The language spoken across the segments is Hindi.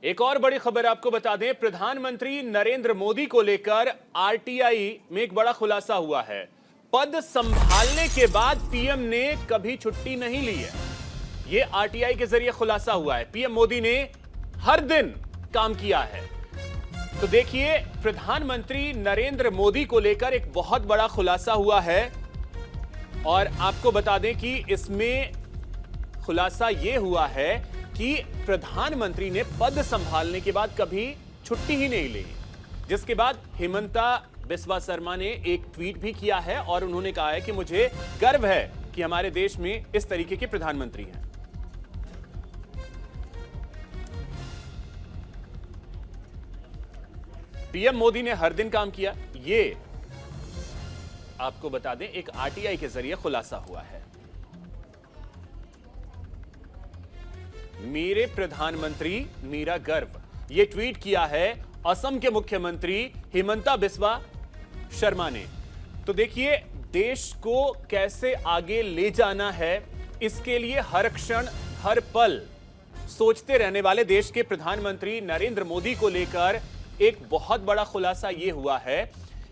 एक और बड़ी खबर आपको बता दें, प्रधानमंत्री नरेंद्र मोदी को लेकर आरटीआई में एक बड़ा खुलासा हुआ है। पद संभालने के बाद पीएम ने कभी छुट्टी नहीं ली है। यह आरटीआई के जरिए खुलासा हुआ है। पीएम मोदी ने हर दिन काम किया है। तो देखिए, प्रधानमंत्री नरेंद्र मोदी को लेकर एक बहुत बड़ा खुलासा हुआ है और आपको बता दें कि इसमें खुलासा यह हुआ है कि प्रधानमंत्री ने पद संभालने के बाद कभी छुट्टी ही नहीं ली, जिसके बाद हिमंता बिस्वा शर्मा ने एक ट्वीट भी किया है और उन्होंने कहा है कि मुझे गर्व है कि हमारे देश में इस तरीके के प्रधानमंत्री हैं। पीएम मोदी ने हर दिन काम किया, ये आपको बता दें एक आरटीआई के जरिए खुलासा हुआ है। मेरे प्रधानमंत्री मेरा गर्व, यह ट्वीट किया है असम के मुख्यमंत्री हिमंता बिस्वा शर्मा ने। तो देखिए, देश को कैसे आगे ले जाना है, इसके लिए हर क्षण हर पल सोचते रहने वाले देश के प्रधानमंत्री नरेंद्र मोदी को लेकर एक बहुत बड़ा खुलासा यह हुआ है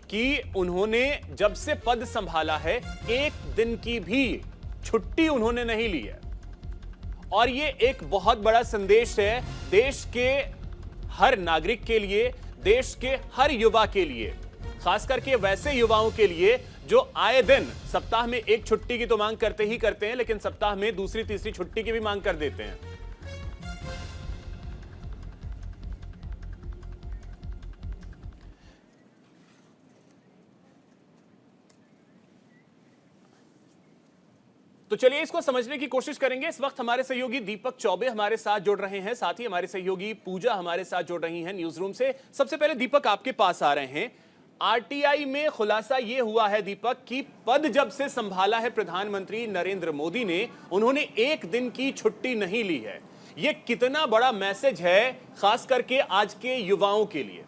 कि उन्होंने जब से पद संभाला है एक दिन की भी छुट्टी उन्होंने नहीं ली है। और यह एक बहुत बड़ा संदेश है देश के हर नागरिक के लिए, देश के हर युवा के लिए, खास करके वैसे युवाओं के लिए जो आए दिन सप्ताह में एक छुट्टी की तो मांग करते ही करते हैं, लेकिन सप्ताह में दूसरी तीसरी छुट्टी की भी मांग कर देते हैं। तो चलिए इसको समझने की कोशिश करेंगे। इस वक्त हमारे सहयोगी दीपक चौबे हमारे साथ जुड़ रहे हैं, साथ ही हमारे सहयोगी पूजा हमारे साथ जुड़ रही हैं न्यूज रूम से। सबसे पहले दीपक आपके पास आ रहे हैं। आरटीआई में खुलासा यह हुआ है दीपक कि पद जब से संभाला है प्रधानमंत्री नरेंद्र मोदी ने, उन्होंने एक दिन की छुट्टी नहीं ली है। यह कितना बड़ा मैसेज है खास करके आज के युवाओं के लिए?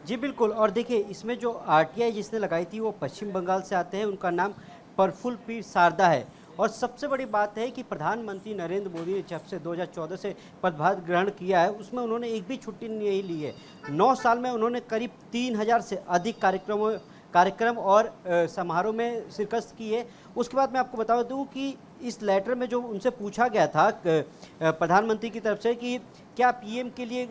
जी बिल्कुल। और देखिए, इसमें जो आरटीआई जिसने लगाई थी वो पश्चिम बंगाल से आते हैं, उनका नाम प्रफुल्ल पी सारदा है। और सबसे बड़ी बात है कि प्रधानमंत्री नरेंद्र मोदी ने जब से 2014 से पदभार ग्रहण किया है, उसमें उन्होंने एक भी छुट्टी नहीं ली है। 9 साल में उन्होंने करीब 3000 से अधिक कार्यक्रम और समारोह में शिरकत की है। उसके बाद मैं आपको बता दूं कि इस लेटर में जो उनसे पूछा गया था प्रधानमंत्री की तरफ से कि क्या पीएम के लिए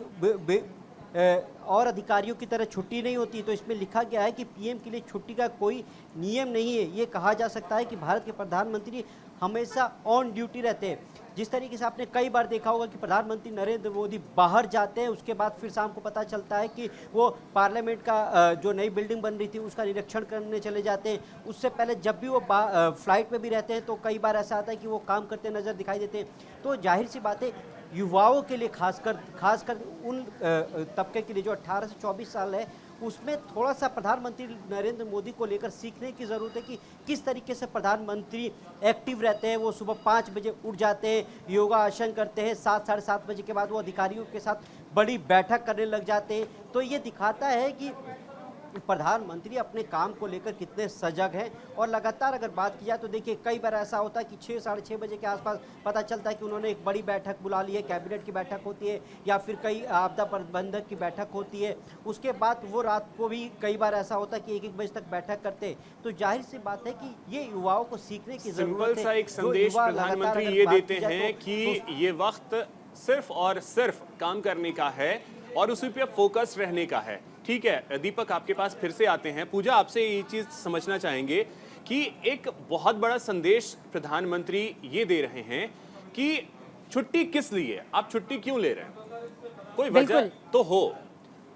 और अधिकारियों की तरह छुट्टी नहीं होती, तो इसमें लिखा गया है कि पीएम के लिए छुट्टी का कोई नियम नहीं है। ये कहा जा सकता है कि भारत के प्रधानमंत्री हमेशा ऑन ड्यूटी रहते हैं। जिस तरीके से आपने कई बार देखा होगा कि प्रधानमंत्री नरेंद्र मोदी बाहर जाते हैं, उसके बाद फिर शाम को पता चलता है कि वो पार्लियामेंट का जो नई बिल्डिंग बन रही थी उसका निरीक्षण करने चले जाते हैं। उससे पहले जब भी वो फ्लाइट में भी रहते हैं तो कई बार ऐसा आता है कि वो काम करते नज़र दिखाई देते हैं। तो जाहिर सी बात है, युवाओं के लिए खासकर उन तबके के लिए जो 18 से 24 साल है, उसमें थोड़ा सा प्रधानमंत्री नरेंद्र मोदी को लेकर सीखने की ज़रूरत है कि किस तरीके से प्रधानमंत्री एक्टिव रहते हैं। वो सुबह 5 बजे उठ जाते हैं, योगा आसन करते हैं, 7 साढ़े 7 बजे के बाद वो अधिकारियों के साथ बड़ी बैठक करने लग जाते हैं। तो ये दिखाता है कि प्रधानमंत्री अपने काम को लेकर कितने सजग हैं। और लगातार अगर बात की जाए तो देखिए, कई बार ऐसा होता है कि 6 साढ़े 6 बजे के आसपास पता चलता है कि उन्होंने एक बड़ी बैठक बुला ली है, कैबिनेट की बैठक होती है या फिर कई आपदा प्रबंधक की बैठक होती है। उसके बाद वो रात को भी कई बार ऐसा होता है कि 1-1 बजे तक बैठक करते हैं। तो जाहिर सी बात है कि ये युवाओं को सीखने की जरूरत है। सा एक संदेश प्रधानमंत्री ये देते हैं कि ये वक्त सिर्फ और सिर्फ काम करने का है और उसी पे फोकस रहने का है। ठीक है दीपक, आपके पास फिर से आते हैं। पूजा, आपसे ये चीज समझना चाहेंगे कि एक बहुत बड़ा संदेश प्रधानमंत्री ये दे रहे हैं कि छुट्टी किस लिए, आप छुट्टी क्यों ले रहे हैं? कोई वजह तो हो,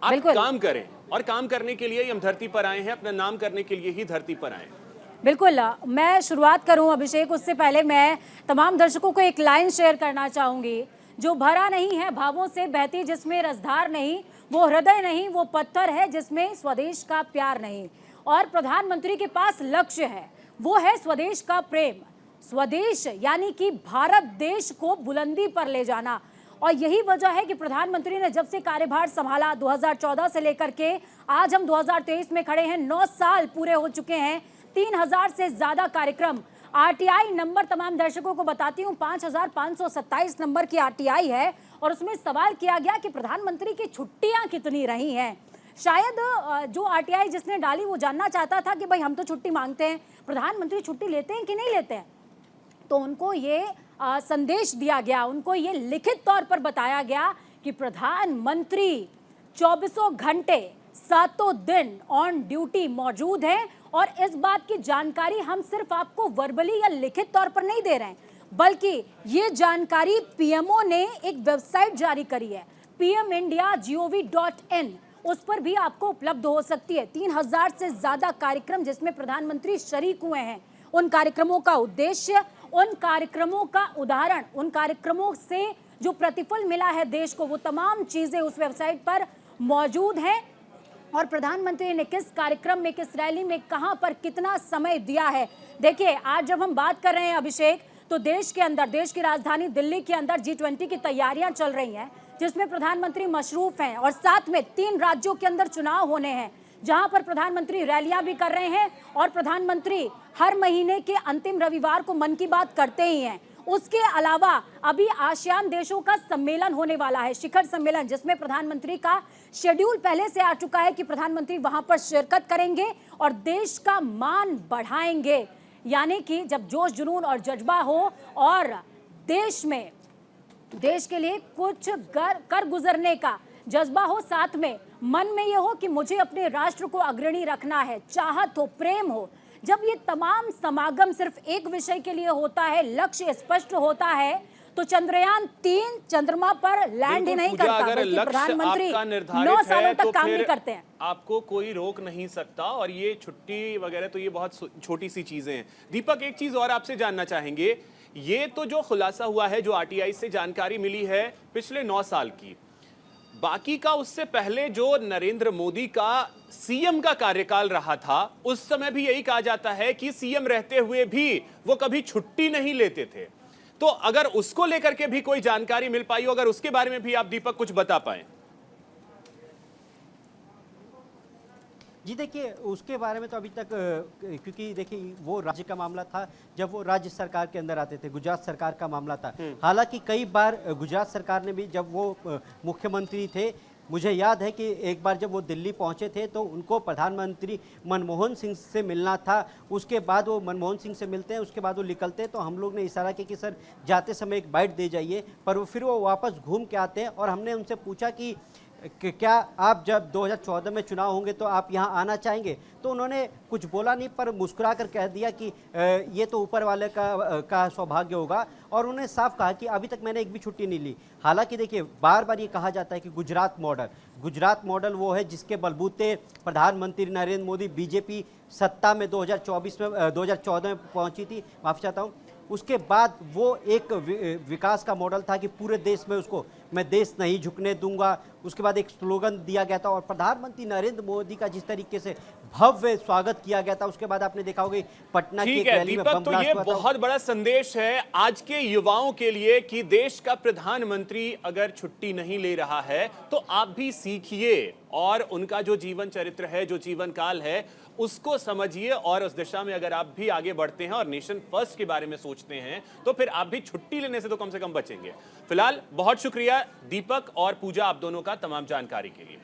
आप काम करें, और काम करने के लिए हम धरती पर आए हैं, अपना नाम करने के लिए ही धरती पर आए। बिल्कुल, मैं शुरुआत करूं अभिषेक, उससे पहले मैं तमाम दर्शकों को एक लाइन शेयर करना चाहूंगी। जो भरा नहीं है भावों से बहती, जिसमें रसधार नहीं, वो हृदय नहीं, वो पत्थर है जिसमें स्वदेश का प्यार नहीं। और प्रधानमंत्री के पास लक्ष्य है, वो है स्वदेश का प्रेम। स्वदेश यानी कि भारत देश को बुलंदी पर ले जाना। और यही वजह है कि प्रधानमंत्री ने जब से कार्यभार संभाला 2014 से लेकर के आज हम 2023 में खड़े हैं, 9 साल पूरे हो चुके हैं, 3000 से ज्यादा कार्यक्रम आरटीआई नंबर तमाम दर्शकों को बताती हूँ 5527 नंबर की आरटीआई है और उसमें सवाल किया गया कि प्रधानमंत्री की छुट्टियां कितनी रही हैं। शायद जो आरटीआई जिसने डाली वो जानना चाहता था कि भाई हम तो छुट्टी मांगते हैं, प्रधानमंत्री छुट्टी लेते हैं कि नहीं लेते हैं। तो उनको ये संदेश दिया गया, उनको ये लिखित तौर पर बताया गया कि प्रधानमंत्री 24 घंटे 7 दिन ऑन ड्यूटी मौजूद है और इस बात की जानकारी हम सिर्फ आपको वर्बली या लिखित तौर पर नहीं दे रहे हैं, बल्कि ये जानकारी पीएमओ ने एक वेबसाइट जारी करी है pmindia.gov.in, उस पर भी आपको उपलब्ध हो सकती है। 3000 से ज्यादा कार्यक्रम जिसमें प्रधानमंत्री शरीक हुए हैं। उन कार्यक्रमों का उद्देश्य, उन कार्यक्रमों का उदाहरण, उन कार्यक्रमों से जो प्रतिफल मिला है देश को, वो तमाम चीजें उस वेबसाइट पर मौजूद हैं। और प्रधानमंत्री ने किस कार्यक्रम में, किस रैली में, कहां पर कितना समय दिया है। देखिए, आज जब हम बात कर रहे हैं अभिषेक, तो देश के अंदर, देश की राजधानी दिल्ली के अंदर G20 की तैयारियां चल रही हैं, जिसमें प्रधानमंत्री मशरूफ हैं और साथ में 3 राज्यों के अंदर चुनाव होने हैं, जहां पर प्रधानमंत्री रैलियां भी कर रहे हैं और प्रधानमंत्री हर महीने के अंतिम रविवार को मन की बात करते ही हैं। उसके अलावा अभी आसियान देशों का सम्मेलन होने वाला है, शिखर सम्मेलन, जिसमें प्रधानमंत्री का शेड्यूल पहले से आ चुका है कि प्रधानमंत्री वहां पर शिरकत करेंगे और देश का मान बढ़ाएंगे। यानी कि जब जोश जुनून और जज्बा हो और देश में, देश के लिए कुछ कर गुजरने का जज्बा हो, साथ में मन में ये हो कि मुझे अपने राष्ट्र को अग्रणी रखना है, चाहत हो, प्रेम हो, जब ये तमाम समागम सिर्फ एक विषय के लिए होता है, लक्ष्य स्पष्ट होता है, तो चंद्रयान 3 चंद्रमा पर लैंड ही नहीं करता, बल्कि प्रधानमंत्री 9 सालों तक काम भी करते हैं। आपको कोई रोक नहीं सकता। और ये छुट्टी वगैरह तो ये बहुत छोटी सी चीजें हैं। दीपक, एक चीज और आपसे जानना चाहेंगे, ये तो जो खुलासा हुआ है, जो आरटीआई से जानकारी मिली है पिछले 9 साल की, बाकी का उससे पहले जो नरेंद्र मोदी का सीएम का कार्यकाल रहा था, उस समय भी यही कहा जाता है कि सीएम रहते हुए भी वो कभी छुट्टी नहीं लेते थे। तो अगर उसको लेकर के भी कोई जानकारी मिल पाई हो, अगर उसके बारे में भी आप दीपक कुछ बता पाए। जी देखिए, उसके बारे में तो अभी तक, क्योंकि देखिए वो राज्य का मामला था, जब वो राज्य सरकार के अंदर आते थे, गुजरात सरकार का मामला था। हालांकि कई बार गुजरात सरकार ने भी, जब वो मुख्यमंत्री थे, मुझे याद है कि एक बार जब वो दिल्ली पहुंचे थे तो उनको प्रधानमंत्री मनमोहन सिंह से मिलना था। उसके बाद वो मनमोहन सिंह से मिलते हैं, उसके बाद वो निकलते हैं, तो हम लोग ने इशारा किया कि सर जाते समय एक बाइट दे जाइए, पर फिर वो वापस घूम के आते हैं। और हमने उनसे पूछा कि क्या आप जब 2014 में चुनाव होंगे तो आप यहाँ आना चाहेंगे, तो उन्होंने कुछ बोला नहीं, पर मुस्कुरा कर कह दिया कि ये तो ऊपर वाले का सौभाग्य होगा। और उन्होंने साफ कहा कि अभी तक मैंने एक भी छुट्टी नहीं ली। हालांकि देखिए, बार बार ये कहा जाता है कि गुजरात मॉडल वो है जिसके बलबूते प्रधानमंत्री नरेंद्र मोदी, बीजेपी सत्ता में 2014 में पहुंची थी, माफी चाहता हूँ। उसके बाद वो एक विकास का मॉडल था कि पूरे देश में उसको मैं देश नहीं झुकने दूंगा। उसके बाद एक स्लोगन दिया गया था और प्रधानमंत्री नरेंद्र मोदी का जिस तरीके से भव्य स्वागत किया गया था, उसके बाद आपने देखा होगा पटना की एक रैली में बम ब्लास्ट हुआ था। बहुत बड़ा संदेश है आज के युवाओं के लिए कि देश का प्रधानमंत्री अगर छुट्टी नहीं ले रहा है तो आप भी सीखिए और उनका जो जीवन चरित्र है, जो जीवन काल है, उसको समझिए और उस दिशा में अगर आप भी आगे बढ़ते हैं और नेशन फर्स्ट के बारे में सोचते हैं तो फिर आप भी छुट्टी लेने से तो कम बचेंगे। फिलहाल बहुत शुक्रिया दीपक और पूजा, आप दोनों का तमाम जानकारी के लिए।